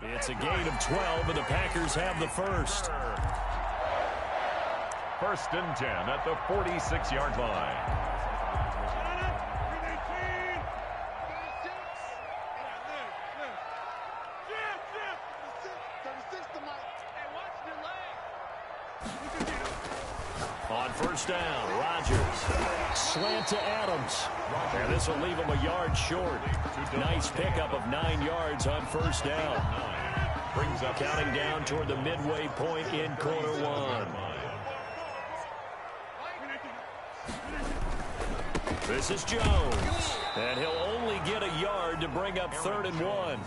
It's a gain of 12, and the Packers have the first. 1st and 10 at the 46-yard line. On 1st down, Rodgers. Slant to Adams. And this will leave him a yard short. Nice pickup of 9 yards on 1st down. Brings up counting down toward the midway point in quarter one. This is Jones. And he'll only get a yard to bring up 3rd and 1.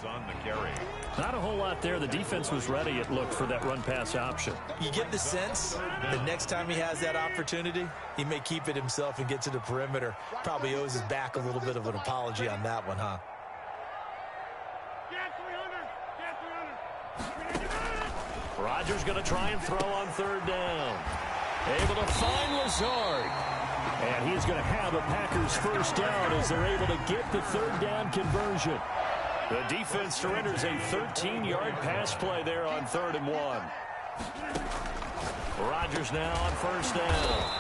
Not a whole lot there. The defense was ready, it looked, for that run-pass option. You get the sense that next time he has that opportunity, he may keep it himself and get to the perimeter. Probably owes his back a little bit of an apology on that one, huh? Rodgers going to try and throw on 3rd down. Able to find Lazard. And he's going to have a Packers first down as they're able to get the 3rd down conversion. The defense surrenders a 13-yard pass play there on 3rd and 1. Rodgers now on 1st down.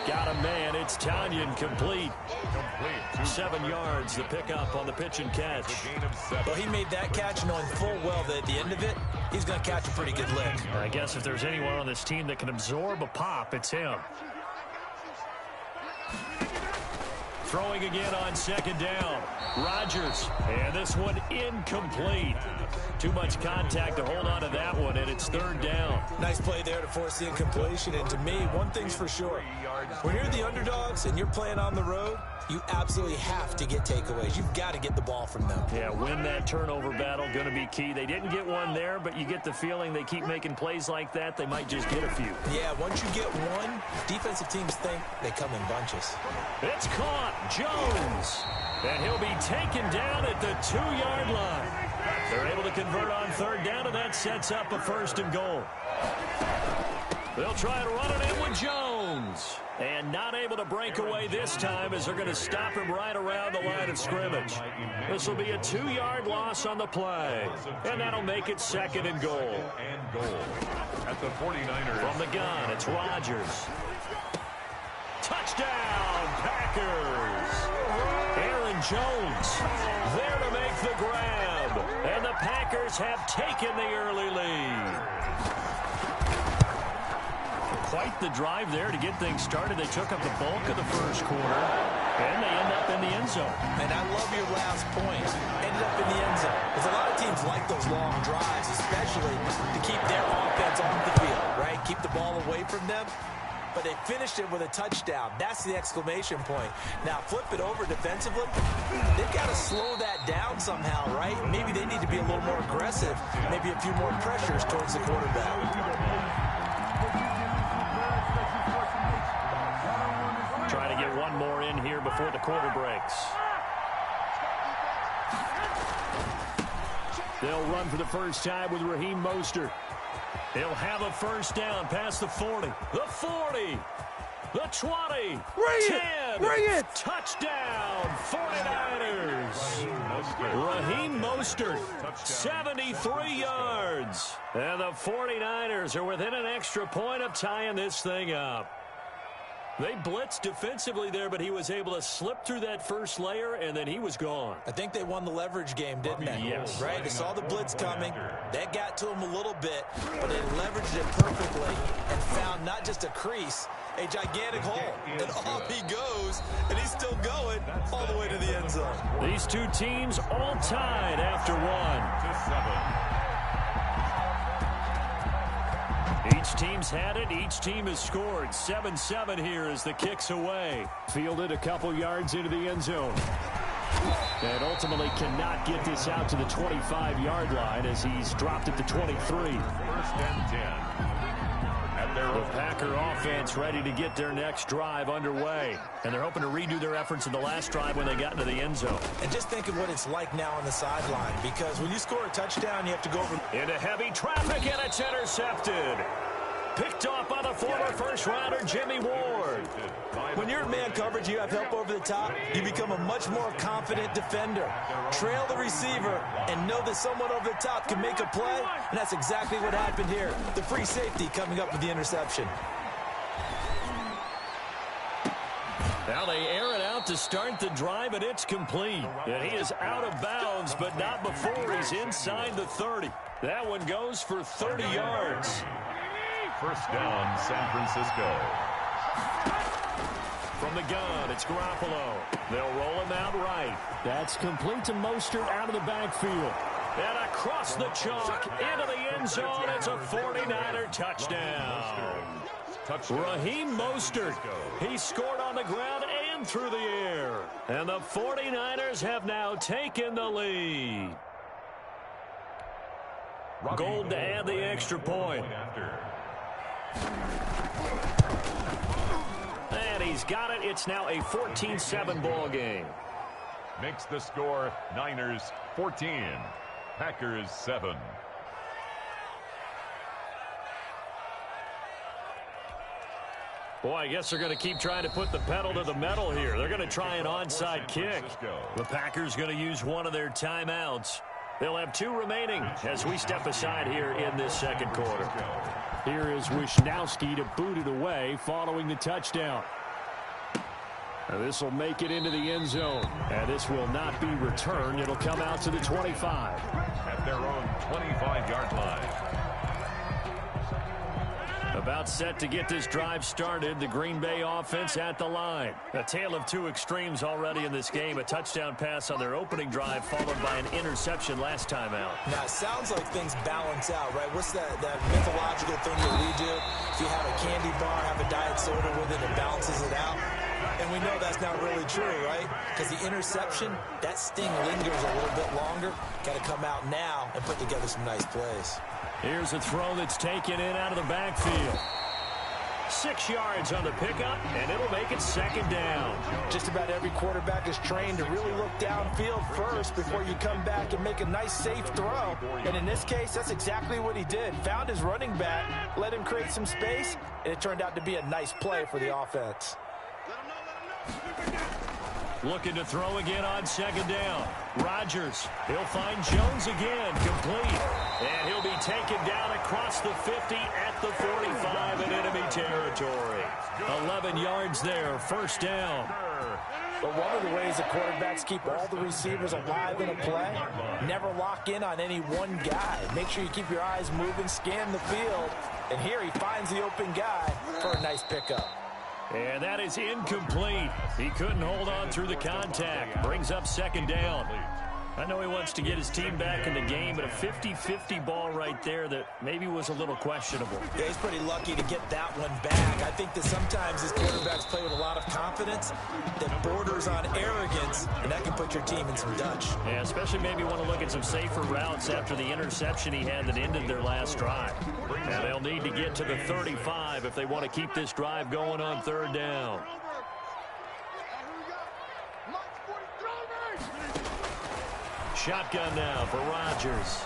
Got a man. It's Tanyan complete. 7 yards, the pickup on the pitch and catch. Well, he made that catch knowing full well that at the end of it, he's going to catch a pretty good lick. I guess if there's anyone on this team that can absorb a pop, it's him. Throwing again on 2nd down. Rodgers. And this one incomplete. Too much contact to hold on to that one, and it's 3rd down. Nice play there to force the incompletion. And to me, one thing's for sure. When you're the underdogs and you're playing on the road, you absolutely have to get takeaways. You've got to get the ball from them. Yeah, win that turnover battle, going to be key. They didn't get one there, but you get the feeling they keep making plays like that, they might just get a few. Yeah, once you get one, defensive teams think they come in bunches. It's caught. Jones. And he'll be taken down at the 2-yard line. They're able to convert on 3rd down, and that sets up a 1st and goal. They'll try to run it in with Jones. And not able to break away this time as they're going to stop him right around the line of scrimmage. This will be a 2-yard loss on the play. And that'll make it 2nd and goal. At the 49ers. From the gun, it's Rodgers. Touchdown, Packers. Aaron Jones there to make the grab. And the Packers have taken the early lead. Quite the drive there to get things started. They took up the bulk of the 1st quarter, and they end up in the end zone. And I love your last point. Ended up in the end zone. Because a lot of teams like those long drives, especially to keep their offense off the field, right? Keep the ball away from them. But they finished it with a touchdown. That's the exclamation point. Now flip it over defensively. They've got to slow that down somehow, right? Maybe they need to be a little more aggressive. Maybe a few more pressures towards the quarterback. Trying to get one more in here before the quarter breaks. They'll run for the first time with Raheem Mostert. He'll have a first down past the 40. The 40. The 20. Bring it. Touchdown, 49ers. Raheem Mostert, 73 yards. And the 49ers are within an extra point of tying this thing up. They blitzed defensively there, but he was able to slip through that first layer, and then he was gone. I think they won the leverage game, didn't they? Yes. Right? They saw the blitz coming. That got to him a little bit, but they leveraged it perfectly and found not just a crease, a gigantic hole. And off he goes, and he's still going all the way to the end zone. These two teams all tied after one. Each team's had it. Each team has scored. 7-7 here as the kick's away. Fielded a couple yards into the end zone. And ultimately cannot get this out to the 25-yard line as he's dropped at the 23. 1st and 10. The Packer offense ready to get their next drive underway. And they're hoping to redo their efforts in the last drive when they got into the end zone. And just think of what it's like now on the sideline, because when you score a touchdown, you have to go over. Into heavy traffic, and it's intercepted. Picked off by the former first-rounder Jimmy Ward. When you're in man coverage, you have help over the top, you become a much more confident defender. Trail the receiver and know that someone over the top can make a play, and that's exactly what happened here. The free safety coming up with the interception. Now they air it out to start the drive, and it's complete. And he is out of bounds, but not before he's inside the 30. That one goes for 30 yards. First down, San Francisco. From the gun, it's Garoppolo. They'll roll him out right. That's complete to Mostert out of the backfield. And across the chalk, into the end zone, it's a 49er touchdown. Raheem Mostert. He scored on the ground and through the air. And the 49ers have now taken the lead. Gold to add the extra point. And he's got it. It's now a 14-7 ball game. Makes the score Niners 14, Packers 7. Boy, I guess they're going to keep trying to put the pedal to the metal here. They're going to try an onside kick. The Packers going to use one of their timeouts. They'll have 2 remaining as we step aside here in this second quarter. Here is Wisnowski to boot it away following the touchdown. This will make it into the end zone. And this will not be returned. It'll come out to the 25. At their own 25-yard line. About set to get this drive started. The Green Bay offense at the line. A tale of 2 extremes already in this game. A touchdown pass on their opening drive followed by an interception last time out. Now, it sounds like things balance out, right? What's that mythological thing that we do? If you have a candy bar, have a diet soda with it, it balances it out. And we know that's not really true, right? Because the interception, that sting lingers a little bit longer. Got to come out now and put together some nice plays. Here's a throw that's taken in out of the backfield. 6 yards on the pickup, and it'll make it second down. Just about every quarterback is trained to really look downfield first before you come back and make a nice, safe throw. And in this case, that's exactly what he did. Found his running back, let him create some space, and it turned out to be a nice play for the offense. Looking to throw again on second down. Rodgers, he'll find Jones again, complete. And he'll be taken down across the 50 at the 45 in enemy territory. 11 yards there, first down. But one of the ways that quarterbacks keep all the receivers alive in a play, never lock in on any one guy. Make sure you keep your eyes moving, scan the field. And here he finds the open guy for a nice pickup. And that is incomplete. He couldn't hold on through the contact. Brings up second down. I know he wants to get his team back in the game, but a 50-50 ball right there that maybe was a little questionable. Yeah, he's pretty lucky to get that one back. I think that sometimes his quarterbacks play with a lot of confidence that borders on arrogance, and that can put your team in some Dutch. Yeah, especially maybe want to look at some safer routes after the interception he had that ended their last drive. And they'll need to get to the 35 if they want to keep this drive going on third down. Shotgun now for Rodgers.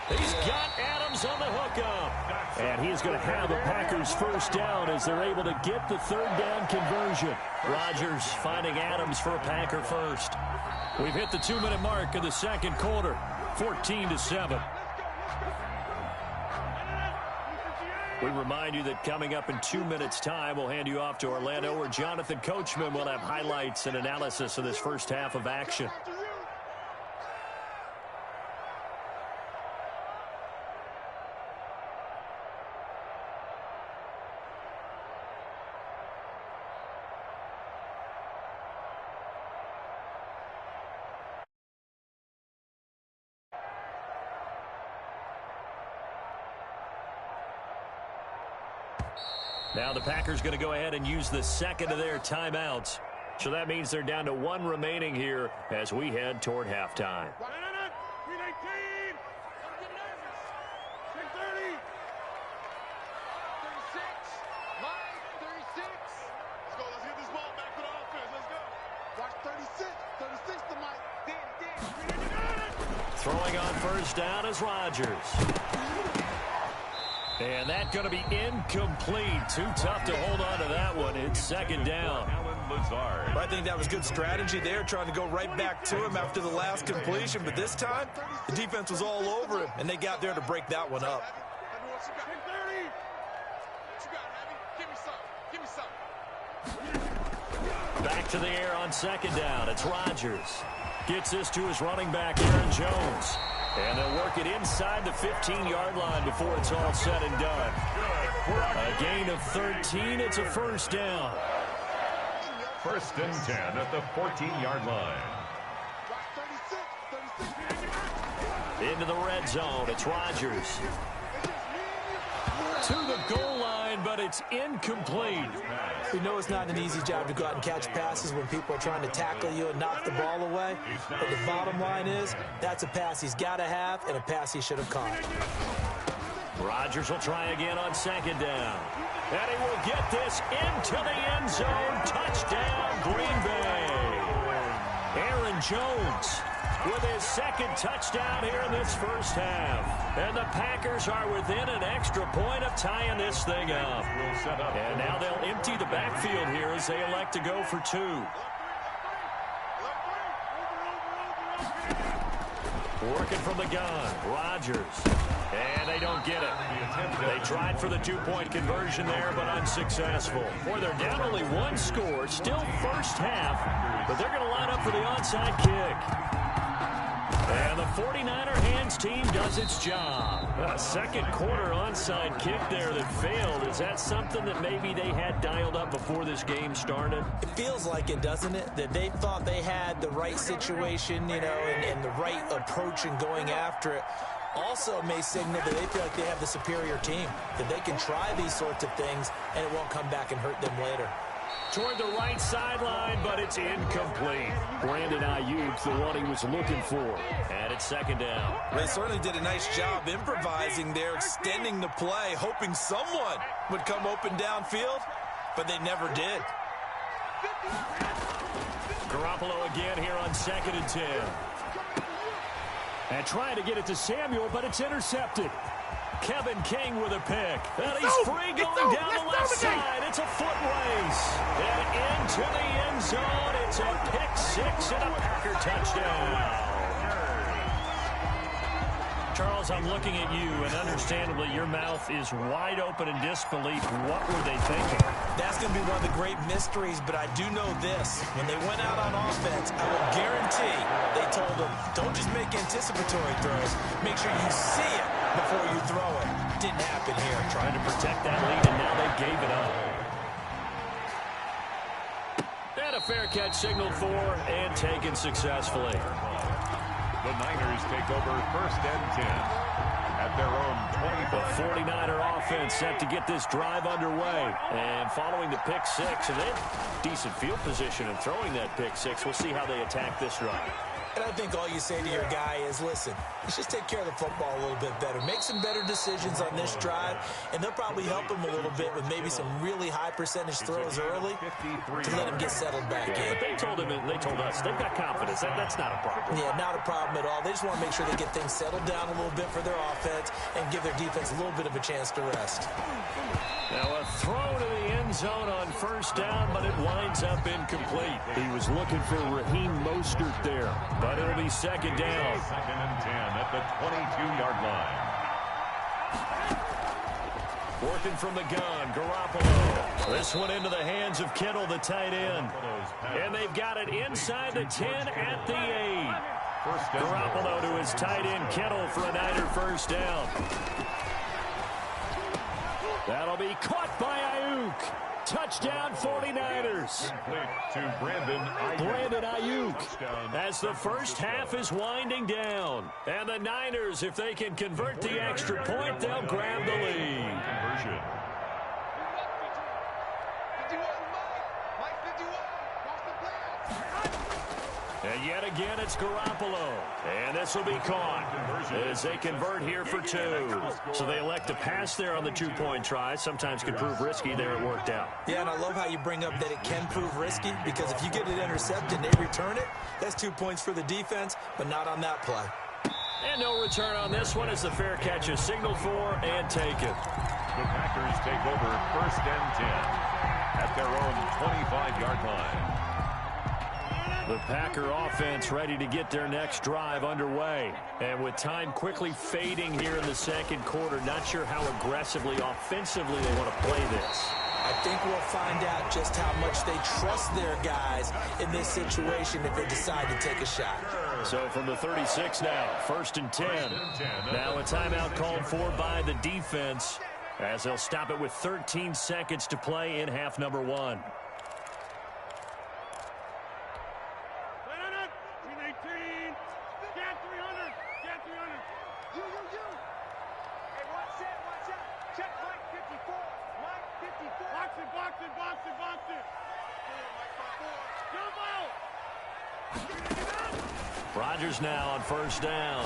He's got Adams on the hookup. And he's going to have the Packers first down as they're able to get the third down conversion. Rodgers finding Adams for a Packer first. We've hit the 2-minute mark of the second quarter. 14-7. We remind you that coming up in 2 minutes' time, we'll hand you off to Orlando, where Jonathan Coachman will have highlights and analysis of this first half of action. Now the Packers going to go ahead and use the second of their timeouts. So that means they're down to 1 remaining here as we head toward halftime. Throwing on first down is Rodgers. And that's going to be incomplete. Too tough to hold on to that one. It's second down. I think that was good strategy there, trying to go right back to him after the last completion. But this time, the defense was all over him, and they got there to break that one up. Back to the air on second down. It's Rodgers. Gets this to his running back, Aaron Jones. And they'll work it inside the 15-yard line before it's all said and done. A gain of 13. It's a first down. First and 10 at the 14-yard line. Into the red zone. It's Rodgers. To the goal line, but it's incomplete. You know it's not an easy job to go out and catch passes when people are trying to tackle you and knock the ball away. But the bottom line is, that's a pass he's got to have and a pass he should have caught. Rodgers will try again on second down. And he will get this into the end zone. Touchdown, Green Bay. Aaron Jones with his second touchdown here in this first half. And the Packers are within an extra point of tying this thing up. And now they'll empty the backfield here as they elect to go for two. Working from the gun, Rodgers. And they don't get it. They tried for the two-point conversion there, but unsuccessful. Boy, they're down only one score, still first half, but they're going to line up for the onside kick. And the 49er hands team does its job. A second quarter onside kick there that failed. Is that something that maybe they had dialed up before this game started? It feels like it, doesn't it? That they thought they had the right situation, you know, and the right approach in going after it. Also may signal that they feel like they have the superior team, that they can try these sorts of things and it won't come back and hurt them later. Toward the right sideline, but it's incomplete. Brandon Ayuk's the one he was looking for. And it's second down. They certainly did a nice job improvising there, extending the play, hoping someone would come open downfield, but they never did. Garoppolo again here on second and 10. And trying to get it to Samuel, but it's intercepted. Kevin King with a pick. And he's free going down the left side. It's a foot race. And into the end zone. It's a pick six and a Packer touchdown. Charles, I'm looking at you, and understandably, your mouth is wide open in disbelief. What were they thinking? That's going to be one of the great mysteries, but I do know this. When they went out on offense, I will guarantee they told them, don't just make anticipatory throws. Make sure you see it before you throw it. Didn't happen here. Trying to protect that lead, and now they gave it up. And a fair catch signaled for and taken successfully. The Niners take over first and 10 at their own 25. The 49er offense set to get this drive underway. And following the pick six, and they have decent field position in throwing that pick six. We'll see how they attack this drive. And I think all you say to your guy is, listen, let's just take care of the football a little bit better. Make some better decisions on this drive, and they'll probably help him a little bit with maybe some really high percentage throws early to let him get settled back in. But they told him, and they told us, they've got confidence. That's not a problem. Yeah, not a problem at all. They just want to make sure they get things settled down a little bit for their offense and give their defense a little bit of a chance to rest. Now a throw to the end zone on first down, but it winds up incomplete. He was looking for Raheem Mostert there, but it'll be second down. Second and 10 at the 22-yard line. Working from the gun, Garoppolo. This one into the hands of Kittle, the tight end. And they've got it inside the 10 at the 8. Garoppolo to his tight end, Kittle, for a Niner first down. That'll be caught by Ayuk. Touchdown 49ers. To Brandon Ayuk as the first half is winding down. And the Niners, if they can convert the extra point, they'll grab the lead. Conversion. And yet again, it's Garoppolo. And this will be caught as they convert here for two. So they elect to pass there on the two-point try. Sometimes can prove risky. There it worked out. Yeah, and I love how you bring up that it can prove risky, because if you get it intercepted and they return it, that's 2 points for the defense, but not on that play. And no return on this one as the fair catch is signaled for and taken. The Packers take over 1st and 10 at their own 25-yard line. The Packer offense ready to get their next drive underway. And with time quickly fading here in the second quarter, not sure how aggressively, offensively they want to play this. I think we'll find out just how much they trust their guys in this situation if they decide to take a shot. So from the 36 now, 1st and 10. Now a timeout called for by the defense as they'll stop it with 13 seconds to play in half number 1. Rodgers now on 1st down.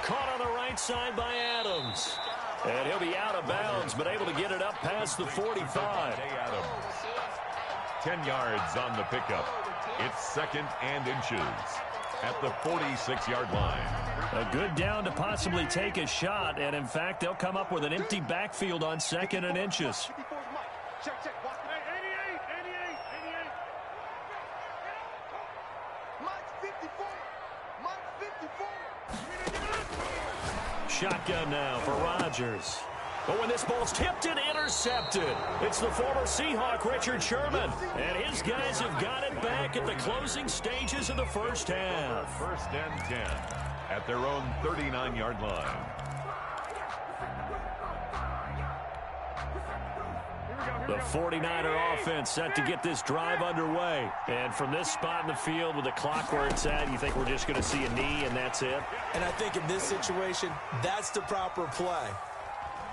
Caught on the right side by Adams. And he'll be out of bounds, but able to get it up past the 45. 10 yards on the pickup. It's 2nd and inches at the 46-yard line. A good down to possibly take a shot, and in fact, they'll come up with an empty backfield on 2nd and inches. Shotgun now for Rodgers. But when this ball's tipped and intercepted, it's the former Seahawk Richard Sherman. And his guys have got it back at the closing stages of the first half. 1st and 10 at their own 39-yard line. The 49er offense set to get this drive underway. And from this spot in the field with the clock where it's at, you think we're just going to see a knee and that's it? And I think in this situation, that's the proper play.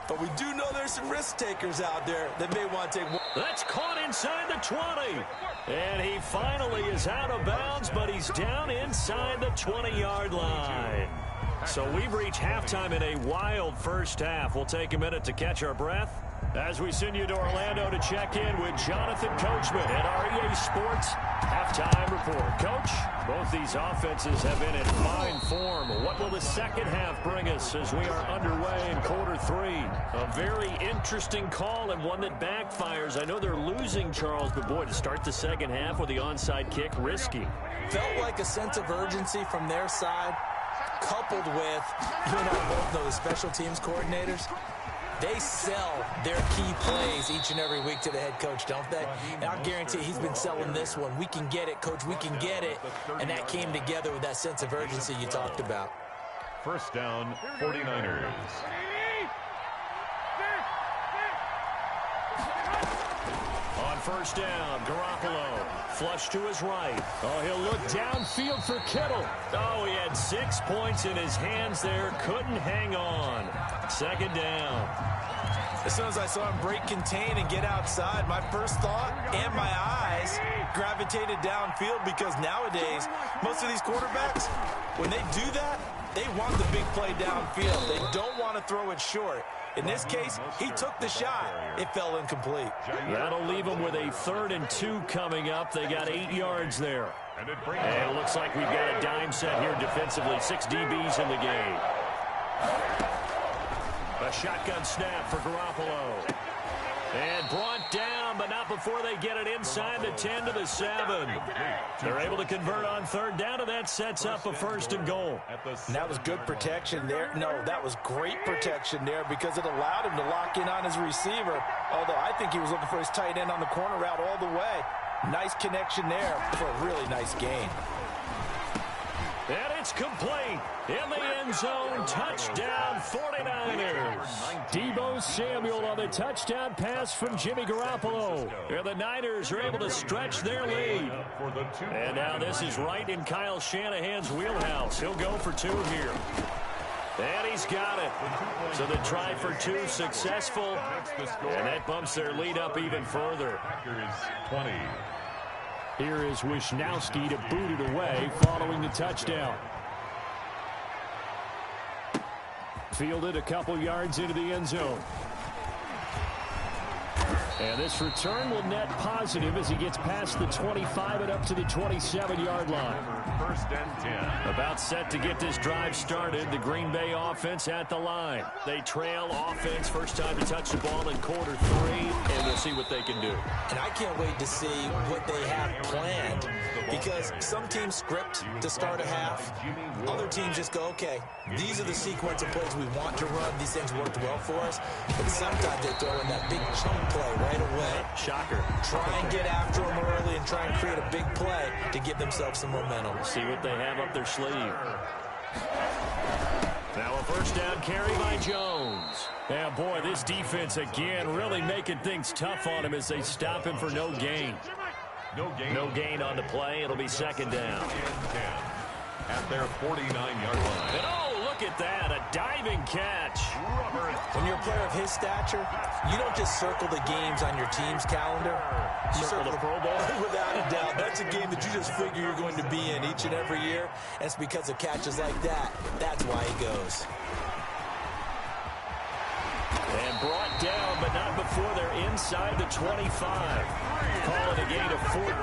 But we do know there's some risk takers out there that may want to take one. That's caught inside the 20. And he finally is out of bounds, but he's down inside the 20-yard line. So we've reached halftime in a wild first half. We'll take a minute to catch our breath as we send you to Orlando to check in with Jonathan Coachman at our EA Sports Halftime Report. Coach, both these offenses have been in fine form. What will the second half bring us as we are underway in quarter 3? A very interesting call and one that backfires. I know they're losing, Charles, but boy, to start the second half with the onside kick, risky. Felt like a sense of urgency from their side, coupled with, you and I both know the special teams coordinators. They sell their key plays each and every week to the head coach, don't they? And I'll guarantee he's been selling this one. We can get it, coach. We can get it. And that came together with that sense of urgency you talked about. 1st down, 49ers. On 1st down, Garoppolo. Flush to his right. Oh, he'll look downfield for Kittle. Oh, he had 6 points in his hands there. Couldn't hang on. 2nd down. As soon as I saw him break contain and get outside, my first thought and my eyes gravitated downfield because nowadays, most of these quarterbacks, when they do that, they want the big play downfield. They don't want to throw it short. In this case, he took the shot. It fell incomplete. That'll leave them with a 3rd and 2 coming up. They got 8 yards there. And it looks like we've got a dime set here defensively. 6 DBs in the game. A shotgun snap for Garoppolo. And brought down, but not before they get it inside the 10 to the 7. They're able to convert on 3rd down, and that sets up a 1st and goal. And that was good protection there. No, that was great protection there because it allowed him to lock in on his receiver. Although I think he was looking for his tight end on the corner route all the way. Nice connection there for a really nice gain. And it's complete. In the end zone, touchdown 49ers. Deebo Samuel on the touchdown pass from Jimmy Garoppolo. And the Niners are able to stretch their lead. And now this is right in Kyle Shanahan's wheelhouse. He'll go for 2 here. And he's got it. So the try for 2 successful. And that bumps their lead up even further. 20. Here is Wisnowski to boot it away following the touchdown. Fielded a couple yards into the end zone. And this return will net positive as he gets past the 25 and up to the 27-yard line. First and 10. About set to get this drive started. The Green Bay offense at the line. They trail offense. First time to touch the ball in quarter 3, and we'll see what they can do. And I can't wait to see what they have planned, because some teams script to start a half. Other teams just go, okay, these are the sequence of plays we want to run. These things worked well for us. But sometimes they throw in that big chunk play right away. Shocker. Try and get after them early and try and create a big play to give themselves some momentum. See what they have up their sleeve. Now a first down carry by Jones. Yeah, boy, this defense again really making things tough on him as they stop him for no gain. No gain on the play. It'll be second down. At their 49-yard line. And oh, look at that. A diving catch. When you're a player of his stature, you don't just circle the games on your team's calendar. You Circle the Pro Bowl? Without a doubt. That's a game that you just figure you're going to be in each and every year. And it's because of catches like that. That's why he goes. And brought down, but not before they're inside the 25. Call it a gain of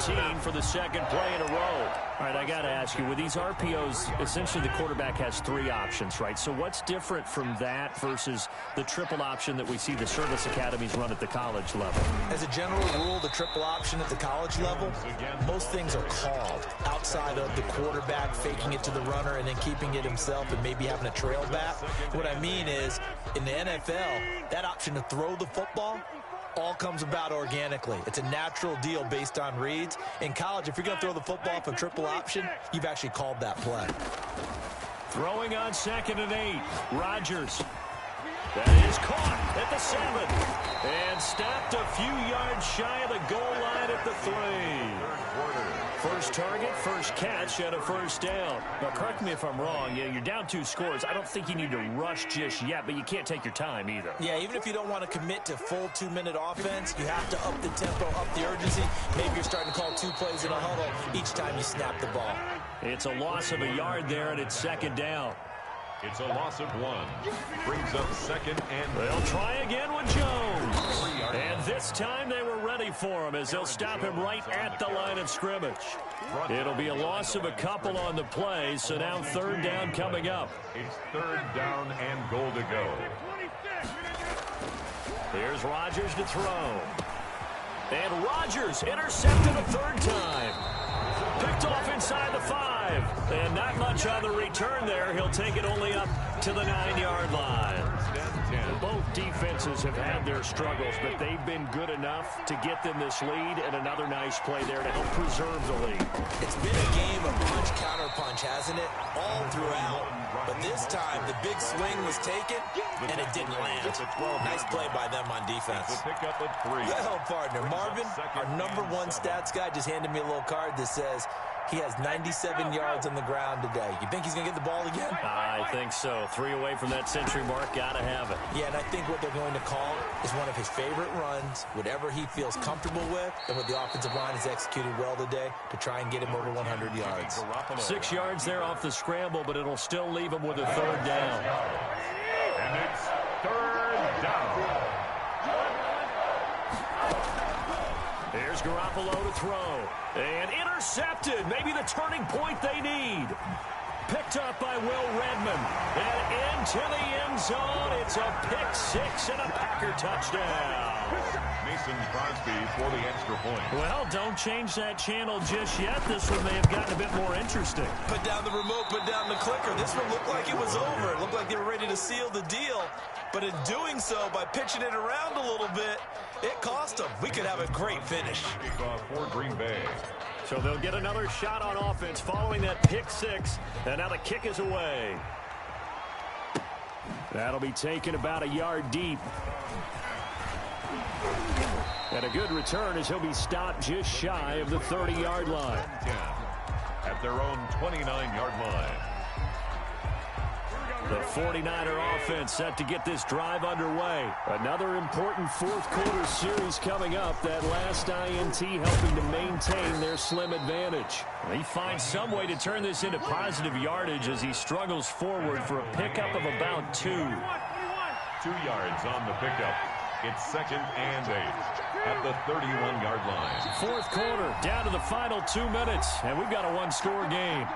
14 for the second play in a row. All right, I got to ask you, with these RPOs, essentially the quarterback has 3 options, right? So what's different from that versus the triple option that we see the service academies run at the college level? As a general rule, the triple option at the college level, most things are called outside of the quarterback faking it to the runner and then keeping it himself and maybe having a trail back. What I mean is, in the NFL, that option to throw the football all comes about organically. It's a natural deal based on reads. In college, if you're going to throw the football for triple option, you've actually called that play. Throwing on 2nd and 8. Rodgers. That is caught at the 7. And stopped a few yards shy of the goal line at the 3. First target, first catch, and a first down. Now, correct me if I'm wrong. Yeah, you're down 2 scores. I don't think you need to rush just yet, but you can't take your time either. Yeah, even if you don't want to commit to full 2-minute offense, you have to up the tempo, up the urgency. Maybe you're starting to call 2 plays in a huddle each time you snap the ball. It's a loss of a yard there, and it's second down. It's a loss of 1. Brings up 2nd and... They'll try again with Jones. And this time they were ready for him as they'll stop him right at the line of scrimmage. It'll be a loss of a couple on the play, so now 3rd down coming up. It's 3rd down and goal to go. Here's Rodgers to throw. And Rodgers intercepted a 3rd time. Picked off inside the 5. And not much on the return there. He'll take it only up to the 9-yard line. Both defenses have had their struggles, but they've been good enough to get them this lead, and another nice play there to help preserve the lead. It's been a game of punch-counter-punch, hasn't it? All throughout. But this time, the big swing was taken, and it didn't land. Nice play by them on defense. The pickup of 3. Well, partner, Marvin, our #1 stats guy, just handed me a little card that says he has 97 yards on the ground today. You think he's going to get the ball again? I think so. 3 away from that century mark. Got to have it. Yeah, and I think what they're going to call is one of his favorite runs, whatever he feels comfortable with, and what the offensive line has executed well today to try and get him over 100 yards. 6 yards there off the scramble, but it'll still leave him with a 3rd down. And it's 3rd down. Here's Garoppolo to throw. And intercepted. Maybe the turning point they need. Picked up by Will Redmond. And into the end zone. It's a pick-6 and a Packer touchdown. Mason Crosby for the extra point. Well, don't change that channel just yet. This one may have gotten a bit more interesting. Put down the remote, put down the clicker. This one looked like it was over. It looked like they were ready to seal the deal. But in doing so, by pitching it around a little bit, it cost them. We could have a great finish. Kickoff for Green Bay. So they'll get another shot on offense following that pick-6. And now the kick is away. That'll be taken about a yard deep. And a good return as he'll be stopped just shy of the 30-yard line. 10 at their own 29-yard line. The 49er offense set to get this drive underway. Another important fourth-quarter series coming up. That last INT helping to maintain their slim advantage. He finds some way to turn this into positive yardage as he struggles forward for a pickup of about 2. 2 yards on the pickup. It's 2nd and 8. at the 31-yard line. Fourth quarter, down to the final 2 minutes, and we've got a one-score game.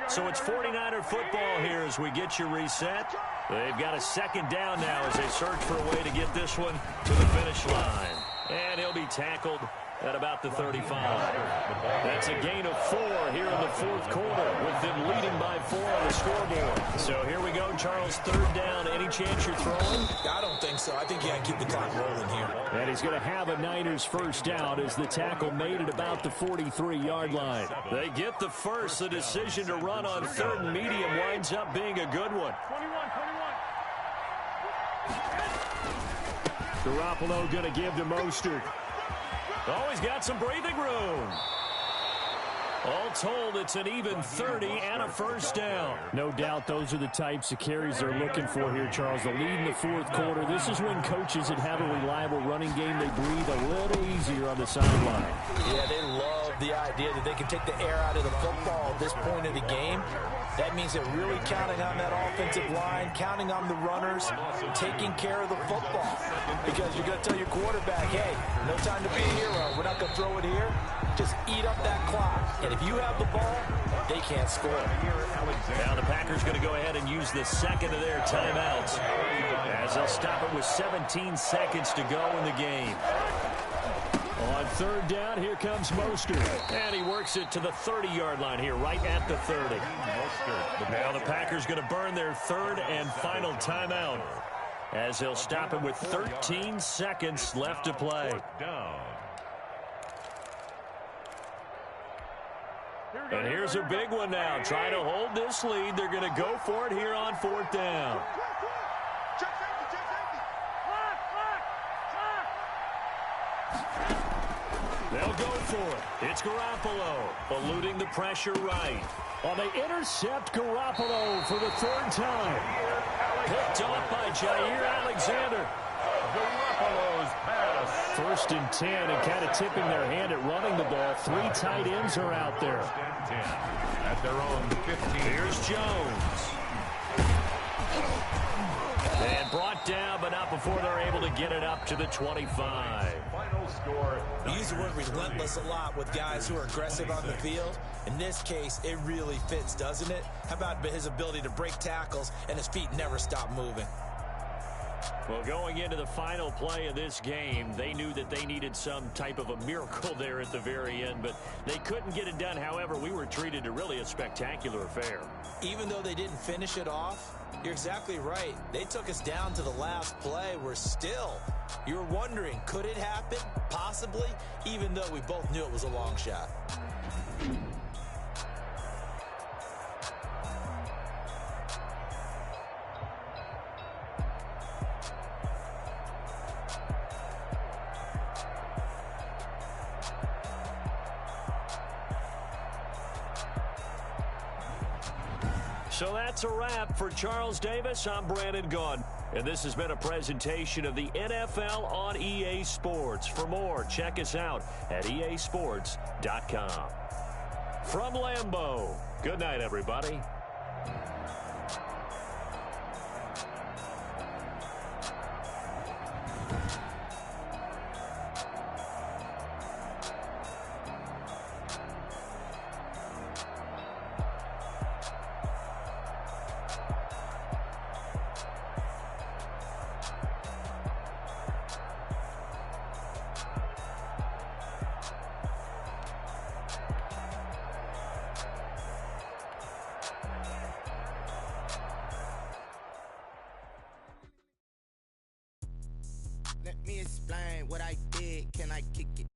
So it's 49er football here as we get you reset. They've got a second down now as they search for a way to get this one to the finish line. And he'll be tackled at about the 35. That's a gain of 4 here in the fourth quarter with them leading by 4 on the scoreboard. So here we go, Charles, third down. Any chance you're throwing? I don't think so. I think you got to keep the clock rolling here. And he's going to have a Niners first down as the tackle made at about the 43-yard line. They get the first. The decision to run on third and medium winds up being a good one. Garoppolo going to give to Mostert. Oh, he's got some breathing room. All told, it's an even 30 and a first down. No doubt those are the types of carries they're looking for here, Charles. The lead in the fourth quarter. This is when coaches that have a reliable running game, they breathe a little easier on the sideline. Yeah, they love the idea that they can take the air out of the football at this point of the game. That means they're really counting on that offensive line, counting on the runners, taking care of the football. Because you're going to tell your quarterback, hey, no time to be a hero. We're not going to throw it here. Just eat up that clock. And if you have the ball, they can't score. Now the Packers going to go ahead and use the second of their timeouts as they'll stop it with 17 seconds to go in the game. On third down, here comes Mostert. And he works it to the 30-yard line here, right at the 30. Now the Packers going to burn their third and final timeout as they'll stop it with 13 seconds left to play. And here's a big one now. Trying to hold this lead. They're going to go for it here on fourth down. They'll go for it. It's Garoppolo eluding the pressure right. Oh, they intercept Garoppolo for the third time. Picked off by Jair Alexander. Garoppolo's pass. First and 10 and kind of tipping their hand at running the ball. 3 tight ends are out there. First and 10 at their own 15. Here's Jones. And brought down, but not before they're able to get it up to the 25. Final score. We use the word relentless a lot with guys who are aggressive on the field. In this case, it really fits, doesn't it? How about his ability to break tackles and his feet never stop moving? Well, going into the final play of this game, they knew that they needed some type of a miracle there at the very end, but they couldn't get it done. However, we were treated to really a spectacular affair. Even though they didn't finish it off, you're exactly right. They took us down to the last play. You're wondering, could it happen? Possibly, even though we both knew it was a long shot. So that's a wrap for Charles Davis. I'm Brandon Gaudin, and this has been a presentation of the NFL on EA Sports. For more, check us out at easports.com. From Lambeau, good night, everybody. Let me explain what I did. Can I kick it?